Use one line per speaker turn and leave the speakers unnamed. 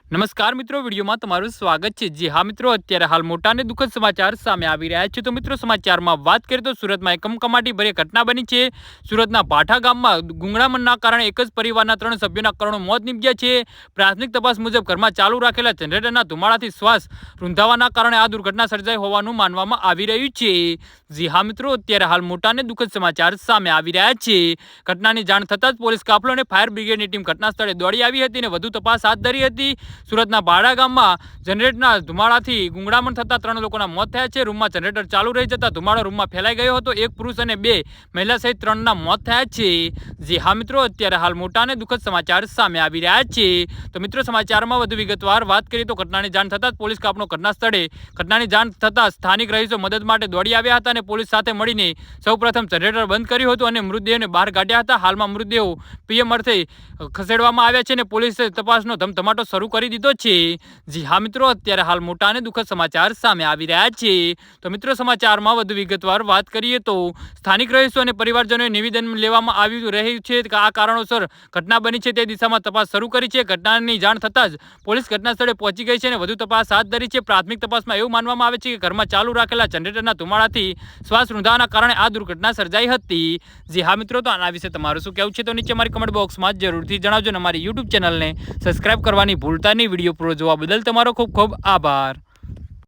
નમસ્કાર મિત્રો, વિડીયોમાં તમારું સ્વાગત છે। જી હા મિત્રો, અત્યારે હાલ મોટા અને દુઃખદ સમાચાર સામે આવી રહ્યા છે। તો મિત્રો, સમાચારમાં વાત કરીએ તો સુરતમાં એક કમકમાટી ભરી ઘટના બની છે। સુરતના ભાઠા ગામમાં ગુંગળામણના કારણે એક જ પરિવારના 3 સભ્યોના કરુણ મોત નીપજ્યા છે। પ્રાથમિક તપાસ મુજબ ઘરમાં ચાલુ રાખેલા જનરેટરના ધુમાડાથી શ્વાસ રૂંધાવાના કારણે આ દુર્ઘટના સર્જાઈ હોવાનું માનવામાં આવી રહ્યું છે। જી હા મિત્રો, અત્યારે હાલ મોટા અને દુઃખદ સમાચાર સામે આવી રહ્યા છે। ઘટનાની જાણ થતાં જ પોલીસ કાફલો અને ફાયર બ્રિગેડની ટીમ ઘટના સ્થળે દોડી આવી હતી અને વધુ તપાસ હાથ ધરી હતી। સુરતના ભાડા ગામમાં જનરેટરના ધુમાડાથી ગુંગળામણ થતા 3 લોકોના મોત થયા છે। રૂમમાં જનરેટર ચાલુ રહી જતા ધુમાડો રૂમમાં ફેલાઈ ગયો હતો। એક પુરુષ અને 2 મહિલા સહિત 3ના મોત થયા છે। જી હા મિત્રો, અત્યારે હાલ મોટા અને દુઃખદ સમાચાર સામે આવી રહ્યા છે। તો મિત્રો, સમાચારમાં વધુ વિગતવાર વાત કરીએ તો ઘટનાની જાણ થતાં જ પોલીસ કાફલો ઘટના સ્થળે ઘટનાની જાણ થતાં સ્થાનિક રહીશો મદદ માટે દોડી આવ્યા હતા અને પોલીસ સાથે મળીને સૌપ્રથમ જનરેટર બંધ કર્યું હતું અને મૃતદેહને બહાર કાઢ્યા હતા। હાલમાં મૃતદેહો પીએમ અર્થે ખસેડવામાં આવ્યા છે અને પોલીસે તપાસનો ધમધમાટો શરૂ કરી દીધો છે। જી હા મિત્રો, અત્યારે હાલ મોટા અને દુઃખદ સમાચાર સામે આવી રહ્યા છે। તો મિત્રો, સમાચારમાં વધુ વિગતવાર વાત કરીએ તો સ્થાનિક રહીશો અને પરિવારજનોએ નિવેદન લેવામાં આવી રહ્યું છે કે આ કારણોસર ઘટના બની છે તે દિશામાં તપાસ શરૂ કરી છે। ઘટનાની જાણ થતાં જ પોલીસ ઘટના સ્થળે પહોંચી ગઈ છે અને વધુ તપાસ હાથ ધરી છે। પ્રાથમિક તપાસમાં એવું માનવામાં આવે છે કે ઘરમાં ચાલુ રાખેલા જનરેટરના ધુમાડાથી શ્વાસ રૂંધાવાના કારણે આ દુર્ઘટના સર્જાઈ હતી। જી હા મિત્રો, તો આના વિશે તમારું શું કહેવું છે તો નીચે મારી કમેન્ટ બોક્સમાં જરૂરથી જણાવજો અને અમારી યુટ્યુબ ચેનલને સબસ્ક્રાઇબ કરવાની ભૂલતા નહીં। વિડીયો પૂરો જોવા બદલ તમારો ખૂબ ખૂબ આભાર।